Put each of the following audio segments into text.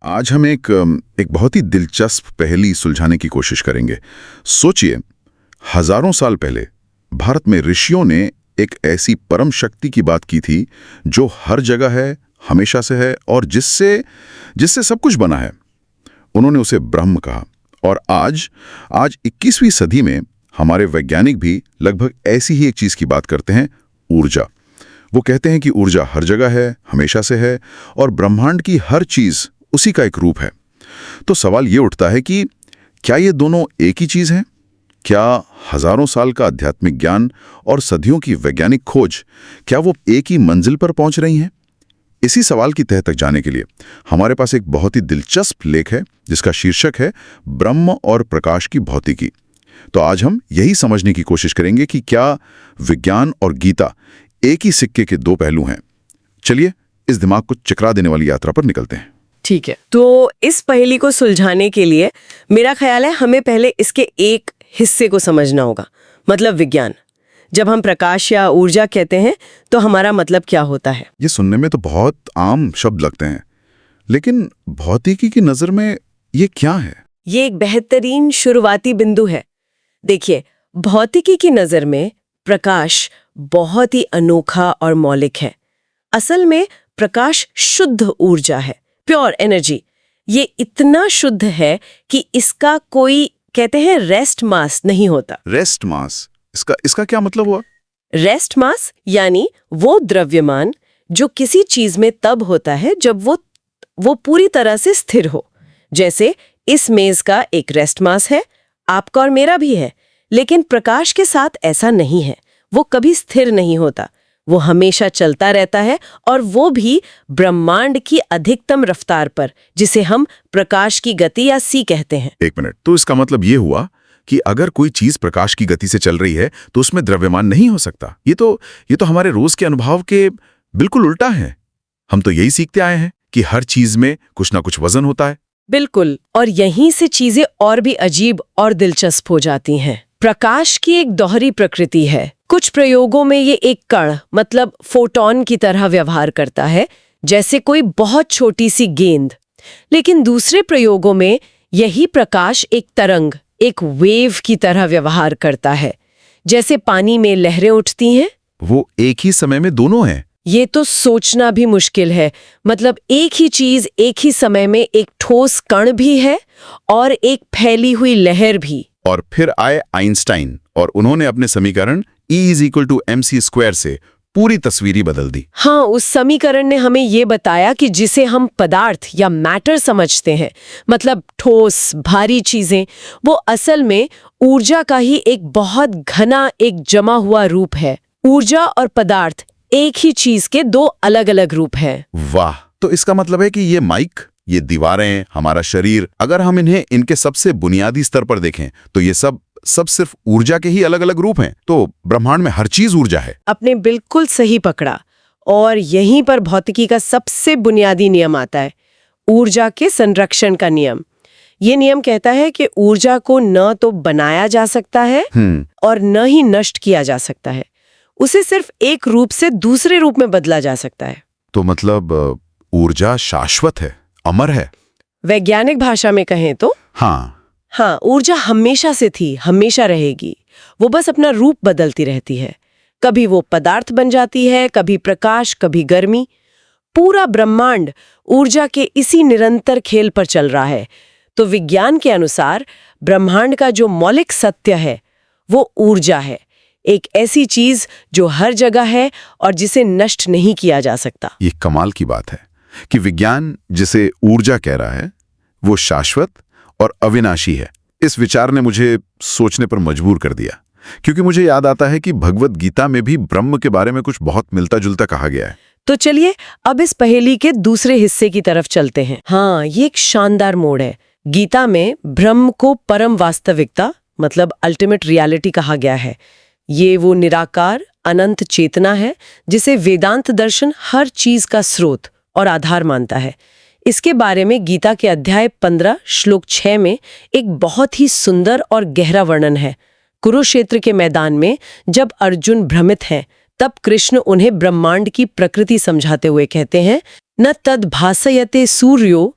आज हम एक बहुत ही दिलचस्प पहेली सुलझाने की कोशिश करेंगे। सोचिए, हजारों साल पहले भारत में ऋषियों ने एक ऐसी परम शक्ति की बात की थी जो हर जगह है, हमेशा से है और जिससे जिससे सब कुछ बना है। उन्होंने उसे ब्रह्म कहा। और आज 21वीं सदी में हमारे वैज्ञानिक भी लगभग ऐसी ही एक चीज की बात करते हैं, ऊर्जा। वो कहते हैं कि ऊर्जा हर जगह है, हमेशा से है और ब्रह्मांड की हर चीज उसी का एक रूप है। तो सवाल ये उठता है कि क्या ये दोनों एक ही चीज हैं? क्या हजारों साल का आध्यात्मिक ज्ञान और सदियों की वैज्ञानिक खोज, क्या वो एक ही मंजिल पर पहुंच रही हैं? इसी सवाल की तह तक जाने के लिए हमारे पास एक बहुत ही दिलचस्प लेख है जिसका शीर्षक है ब्रह्म और प्रकाश की भौतिकी। तो आज हम यही समझने की कोशिश करेंगे कि क्या विज्ञान और गीता एक ही सिक्के के दो पहलू हैं। चलिए इस दिमाग को चकरा देने वाली यात्रा पर निकलते हैं। ठीक है, तो इस पहेली को सुलझाने के लिए मेरा ख्याल है हमें पहले इसके एक हिस्से को समझना होगा, मतलब विज्ञान। जब हम प्रकाश या ऊर्जा कहते हैं तो हमारा मतलब क्या होता है? ये सुनने में तो बहुत आम शब्द लगते हैं, लेकिन भौतिकी की नजर में ये क्या है? ये एक बेहतरीन शुरुआती बिंदु है। देखिए, भौतिकी की नजर में प्रकाश बहुत ही अनोखा और मौलिक है। असल में प्रकाश शुद्ध ऊर्जा है, प्योर एनर्जी। ये इतना शुद्ध है कि इसका कोई, कहते हैं, रेस्ट मास नहीं होता। रेस्ट मास, इसका क्या मतलब हुआ? रेस्ट मास यानी वो द्रव्यमान जो किसी चीज में तब होता है जब वो पूरी तरह से स्थिर हो। जैसे इस मेज का एक रेस्ट मास है, आपका और मेरा भी है, लेकिन प्रकाश के साथ ऐसा नहीं है। वो कभी स्थिर नहीं होता, वो हमेशा चलता रहता है, और वो भी ब्रह्मांड की अधिकतम रफ्तार पर, जिसे हम प्रकाश की गति या सी कहते हैं। एक मिनट, तो इसका मतलब ये हुआ कि अगर कोई चीज प्रकाश की गति से चल रही है तो उसमें द्रव्यमान नहीं हो सकता। ये तो हमारे रोज के अनुभव के बिल्कुल उल्टा है। हम तो यही सीखते आए हैं कि हर चीज में कुछ ना कुछ वजन होता है। बिल्कुल, और यहीं से चीजें और भी अजीब और दिलचस्प हो जाती हैं। प्रकाश की एक दोहरी प्रकृति है। कुछ प्रयोगों में ये एक कण, मतलब फोटॉन की तरह व्यवहार करता है, जैसे कोई बहुत छोटी सी गेंद। लेकिन दूसरे प्रयोगों में यही प्रकाश एक तरंग, एक वेव की तरह व्यवहार करता है, जैसे पानी में लहरें उठती हैं। वो एक ही समय में दोनों हैं? ये तो सोचना भी मुश्किल है। मतलब एक ही चीज एक ही समय में एक ठोस कण भी है और एक फैली हुई लहर भी। और फिर आए आइंस्टाइन और उन्होंने अपने समीकरण E=mc² से पूरी तस्वीर ही बदल दी। हाँ, उस समीकरण ने हमें ये बताया कि जिसे हम पदार्थ या मैटर समझते हैं, मतलब ठोस भारी चीजें, वो असल में ऊर्जा का ही एक बहुत घना, एक जमा हुआ रूप है। ऊर्जा और पदार्थ एक ही चीज के दो अलग अलग रूप हैं। वाह! तो इसका मतलब है कि ये माइक, ये दीवारें, हमारा शरीर, अगर हम इन्हें इनके सबसे बुनियादी स्तर पर देखें तो ये सब सिर्फ ऊर्जा के ही अलग अलग रूप हैं। तो ब्रह्मांड में हर चीज ऊर्जा है। आपने बिल्कुल सही पकड़ा। और यहीं पर भौतिकी का सबसे बुनियादी नियम आता है, ऊर्जा के संरक्षण का नियम। ये नियम कहता है कि ऊर्जा को न तो बनाया जा सकता है और न ही नष्ट किया जा सकता है। उसे सिर्फ एक रूप से दूसरे रूप में बदला जा सकता है। तो मतलब ऊर्जा शाश्वत है, अमर है। वैज्ञानिक भाषा में कहें तो हाँ, ऊर्जा हमेशा से थी, हमेशा रहेगी। वो बस अपना रूप बदलती रहती है। कभी वो पदार्थ बन जाती है, कभी प्रकाश, कभी गर्मी। पूरा ब्रह्मांड ऊर्जा के इसी निरंतर खेल पर चल रहा है। तो विज्ञान के अनुसार ब्रह्मांड का जो मौलिक सत्य है वो ऊर्जा है, एक ऐसी चीज जो हर जगह है और जिसे नष्ट नहीं किया जा सकता। ये कमाल की बात है कि विज्ञान जिसे ऊर्जा कह रहा है वो शाश्वत और अविनाशी है। इस विचार ने मुझे सोचने पर मजबूर कर दिया, क्योंकि मुझे याद आता है कि भगवद गीता में भी ब्रह्म के बारे में कुछ बहुत मिलता जुलता कहा गया है। तो चलिए अब इस पहेली के दूसरे हिस्से की तरफ चलते हैं। हाँ, ये एक शानदार मोड़ है। गीता में ब्रह्म को परम वास्तविकता, मतलब अल्टीमेट रियलिटी कहा गया है। ये वो निराकार अनंत चेतना है जिसे वेदांत दर्शन हर चीज का स्रोत और आधार मानता है। इसके बारे में गीता के अध्याय 15 श्लोक 6 में एक बहुत ही सुंदर और गहरा वर्णन है। कुरुक्षेत्र के मैदान में जब अर्जुन भ्रमित हैं, तब कृष्ण उन्हें ब्रह्मांड की प्रकृति समझाते हुए कहते हैं, न तद भासयते सूर्यो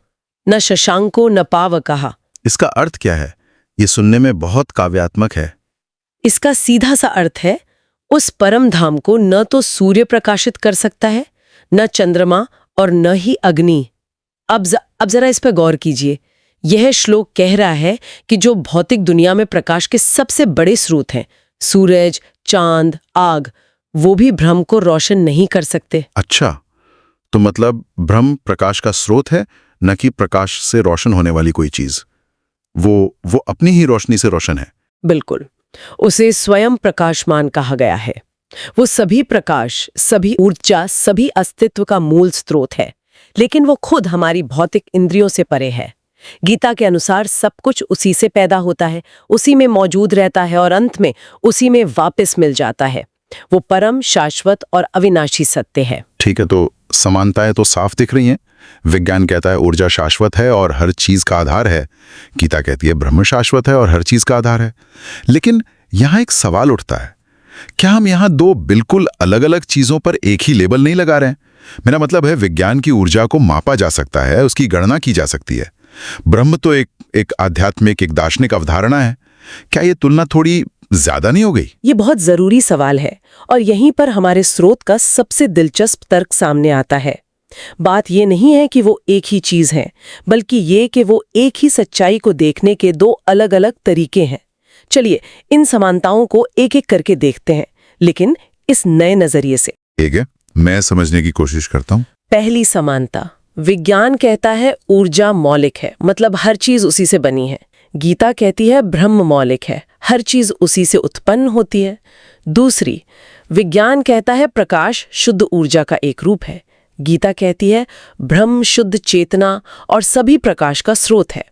न शशांको न पावकः। इसका अर्थ क्या है? ये सुनने में बहुत काव्यात्मक है। इसका सीधा सा अर्थ है, उस परम धाम को न तो सूर्य प्रकाशित कर सकता है, न चंद्रमा और न ही अग्नि। अब जरा इस पर गौर कीजिए। यह श्लोक कह रहा है कि जो भौतिक दुनिया में प्रकाश के सबसे बड़े स्रोत हैं, सूरज, चांद, आग, वो भी ब्रह्म को रोशन नहीं कर सकते। अच्छा, तो मतलब ब्रह्म प्रकाश का स्रोत है, न कि प्रकाश से रोशन होने वाली कोई चीज। वो अपनी ही रोशनी से रोशन है। बिल्कुल, उसे स्वयं प्रकाशमान कहा गया है। वो सभी प्रकाश, सभी ऊर्जा, सभी अस्तित्व का मूल स्रोत है, लेकिन वो खुद हमारी भौतिक इंद्रियों से परे है। गीता के अनुसार सब कुछ उसी से पैदा होता है, उसी में मौजूद रहता है और अंत में उसी में वापस मिल जाता है। वो परम, शाश्वत और अविनाशी सत्य है। ठीक है, तो समानताएं तो साफ दिख रही हैं। विज्ञान कहता है ऊर्जा शाश्वत है और हर चीज का आधार है। गीता कहती है ब्रह्म शाश्वत है और हर चीज का आधार है। लेकिन यहां एक सवाल उठता है, क्या हम यहां दो बिल्कुल अलग अलग चीजों पर एक ही लेबल नहीं लगा रहे हैं? मेरा मतलब है, विज्ञान की ऊर्जा को मापा जा सकता है, उसकी गणना की जा सकती है। ब्रह्म तो एक आध्यात्मिक, एक दार्शनिक अवधारणा है। क्या ये तुलना थोड़ी ज्यादा नहीं हो गई? ये बहुत जरूरी सवाल है और यहीं पर हमारे स्रोत का सबसे दिलचस्प तर्क सामने आता है। बात ये नहीं है कि वो एक ही चीज है, बल्कि ये कि वो एक ही सच्चाई को देखने के दो अलग अलग तरीके हैं। चलिए इन समानताओं को एक एक करके देखते हैं, लेकिन इस नए नजरिए से। ठीक है, मैं समझने की कोशिश करता हूँ। पहली समानता, विज्ञान कहता है ऊर्जा मौलिक है, मतलब हर चीज उसी से बनी है। गीता कहती है ब्रह्म मौलिक है, हर चीज उसी से उत्पन्न होती है। दूसरी, विज्ञान कहता है प्रकाश शुद्ध ऊर्जा का एक रूप है। गीता कहती है ब्रह्म शुद्ध चेतना और सभी प्रकाश का स्रोत है।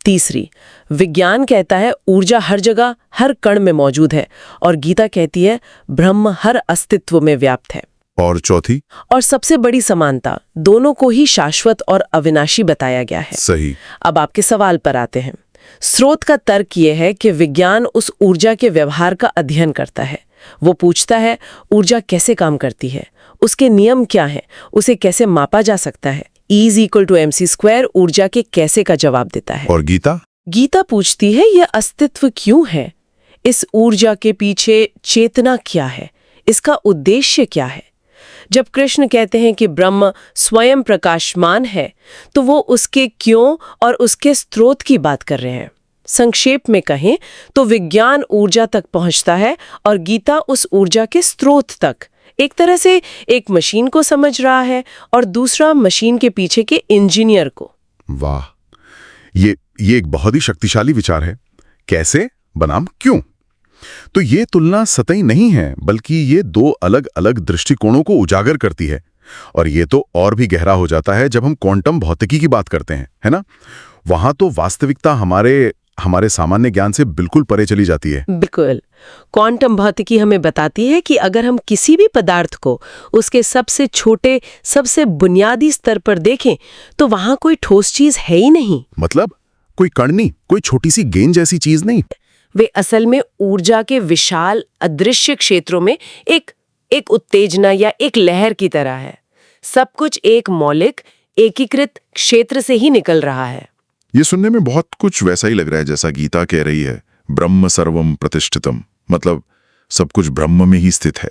तीसरी, विज्ञान कहता है ऊर्जा हर जगह, हर कण में मौजूद है, और गीता कहती है ब्रह्म हर अस्तित्व में व्याप्त है। और चौथी? और सबसे बड़ी समानता, दोनों को ही शाश्वत और अविनाशी बताया गया है। सही। अब आपके सवाल पर आते हैं। स्रोत का तर्क यह है कि विज्ञान उस ऊर्जा के व्यवहार का अध्ययन करता है। वो पूछता है ऊर्जा कैसे काम करती है, उसके नियम क्या हैं, उसे कैसे मापा जा सकता है। E=mc² ऊर्जा के कैसे का जवाब देता है। और गीता? गीता पूछती है यह अस्तित्व क्यों है, इस ऊर्जा के पीछे चेतना क्या है, इसका उद्देश्य क्या है। जब कृष्ण कहते हैं कि ब्रह्म स्वयं प्रकाशमान है, तो वो उसके क्यों और उसके स्रोत की बात कर रहे हैं। संक्षेप में कहें तो विज्ञान ऊर्जा तक पहुंचता है और गीता उस ऊर्जा के स्रोत तक। एक तरह से एक मशीन को समझ रहा है और दूसरा मशीन के पीछे के इंजीनियर को। वाह, ये एक बहुत ही शक्तिशाली विचार है। कैसे बनाम क्यों? तो ये तुलना सतही नहीं है, बल्कि ये दो अलग अलग दृष्टिकोणों को उजागर करती है। और ये तो और भी गहरा हो जाता है जब हम क्वांटम भौतिकी की बात करते हैं, है ना? वहां तो वास्तविकता हमारे सामान्य ज्ञान से बिल्कुल परे चली जाती है। बिल्कुल। क्वांटम भौतिकी हमें बताती है कि अगर हम किसी भी पदार्थ को उसके सबसे छोटे, सबसे बुनियादी स्तर पर देखें, तो वहां कोई ठोस चीज है ही नहीं। मतलब कोई कण नहीं, कोई छोटी सी गेंद जैसी चीज नहीं। वे असल में ऊर्जा के विशाल अदृश्य क्षेत्रों में एक उत्तेजना या एक लहर की तरह है। सब कुछ एक मौलिक, एकीकृत क्षेत्र से ही निकल रहा है। ये सुनने में बहुत कुछ वैसा ही लग रहा है जैसा गीता कह रही है, ब्रह्म सर्वम प्रतिष्ठितम। मतलब सब कुछ ब्रह्म में ही स्थित है,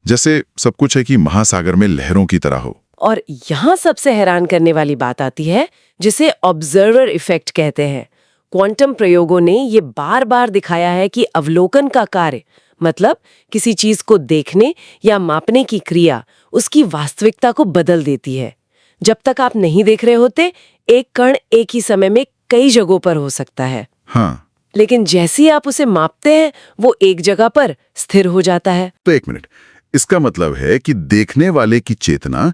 जैसे सब कुछ है कि महासागर में लहरों की तरह हो। और यहाँ सबसे हैरान करने वाली बात आती है, जिसे ऑब्जर्वर इफेक्ट कहते हैं। क्वांटम प्रयोगों ने ये बार बार दिखाया है कि अवलोकन का कार्य, मतलब किसी चीज को देखने या मापने की क्रिया, उसकी वास्तविकता को बदल देती है। जब तक आप नहीं देख रहे होते, एक कण एक ही समय में कई जगहों पर हो सकता है। हाँ, लेकिन जैसे ही आप उसे मापते हैं, वो एक जगह पर स्थिर हो जाता है। तो एक मिनट, इसका मतलब है कि देखने वाले की चेतना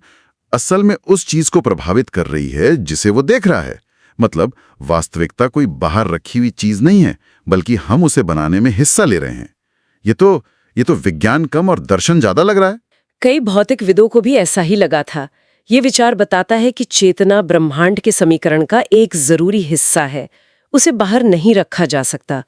असल में उस चीज को प्रभावित कर रही है जिसे वो देख रहा है। मतलब वास्तविकता कोई बाहर रखी हुई चीज नहीं है, बल्कि हम उसे बनाने में हिस्सा ले रहे हैं। ये तो विज्ञान कम और दर्शन ज्यादा लग रहा है। कई भौतिक विदों को भी ऐसा ही लगा था। ये विचार बताता है कि चेतना ब्रह्मांड के समीकरण का एक जरूरी हिस्सा है, उसे बाहर नहीं रखा जा सकता।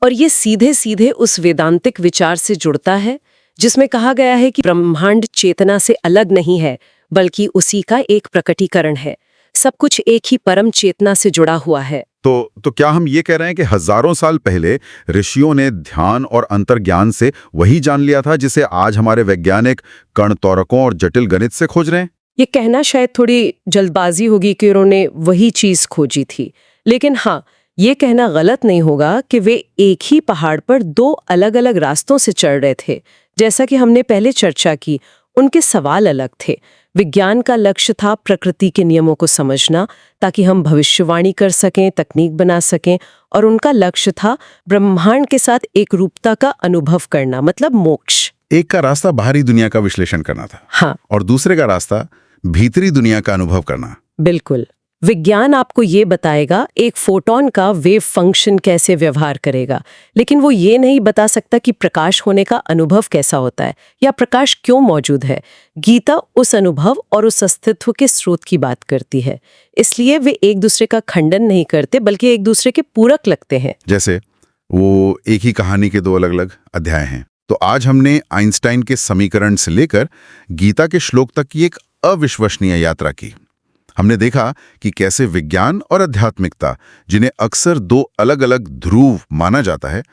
और ये सीधे सीधे उस वेदांतिक विचार से जुड़ता है जिसमें कहा गया है कि ब्रह्मांड चेतना से अलग नहीं है, बल्कि उसी का एक प्रकटीकरण है। सब कुछ एक ही परम चेतना से जुड़ा हुआ है। तो क्या हम ये कह रहे हैं कि हजारों साल पहले ऋषियों ने ध्यान और अंतर्ज्ञान से वही जान लिया था जिसे आज हमारे वैज्ञानिक कर्णतौरकों और जटिल गणित से खोज रहे हैं? ये कहना शायद थोड़ी जल्दबाजी होगी कि उन्होंने वही चीज खोजी थी, लेकिन हाँ, ये कहना गलत नहीं होगा कि वे एक ही पहाड़ पर दो अलग-अलग रास्तों से चढ़ रहे थे। जैसा कि हमने पहले चर्चा की, उनके सवाल अलग थे। विज्ञान का लक्ष्य था प्रकृति के नियमों को समझना ताकि हम भविष्यवाणी कर सकें, तकनीक बना सकें, और उनका लक्ष्य था ब्रह्मांड के साथ एक रूपता का अनुभव करना, मतलब मोक्ष। एक का रास्ता बाहरी दुनिया का विश्लेषण करना था, हाँ, और दूसरे का रास्ता भीतरी दुनिया का अनुभव करना। बिल्कुल। विज्ञान आपको ये बताएगा एक फोटॉन का वेव फंक्शन कैसे व्यवहार करेगा, लेकिन वो ये नहीं बता सकता कि प्रकाश होने का अनुभव कैसा होता है या प्रकाश क्यों मौजूद है। गीता उस अनुभव और उस अस्तित्व के स्रोत की बात करती है, इसलिए वे एक दूसरे का खंडन नहीं करते बल्कि एक दूसरे के पूरक लगते हैं। जैसे वो एक ही कहानी के दो अलग अलग अध्याय हैं। तो आज हमने आइंस्टाइन के समीकरण से लेकर गीता के श्लोक तक की एक अविश्वसनीय यात्रा की। हमने देखा कि कैसे विज्ञान और आध्यात्मिकता, जिन्हें अक्सर दो अलग अलग ध्रुव माना जाता है,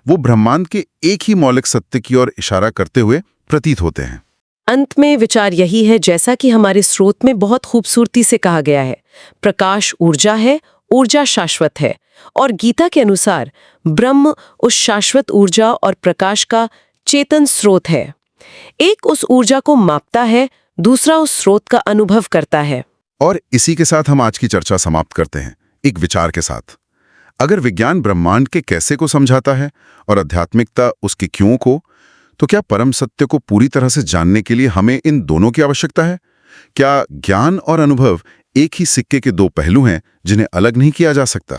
वो ब्रह्मांड के एक ही मौलिक सत्य की ओर इशारा करते हुए प्रतीत होते हैं। अंत में विचार यही है, जैसा कि हमारे स्रोत में बहुत खूबसूरती से कहा गया है, प्रकाश ऊर्जा है, ऊर्जा शाश्वत है, और गीता के अनुसार ब्रह्म उस शाश्वत ऊर्जा और प्रकाश का चेतन स्रोत है। एक उस ऊर्जा को मापता है, दूसरा उस स्रोत का अनुभव करता है। और इसी के साथ हम आज की चर्चा समाप्त करते हैं एक विचार के साथ। अगर विज्ञान ब्रह्मांड के कैसे को समझाता है और आध्यात्मिकता उसके क्यों को, तो क्या परम सत्य को पूरी तरह से जानने के लिए हमें इन दोनों की आवश्यकता है? क्या ज्ञान और अनुभव एक ही सिक्के के दो पहलू हैं जिन्हें अलग नहीं किया जा सकता?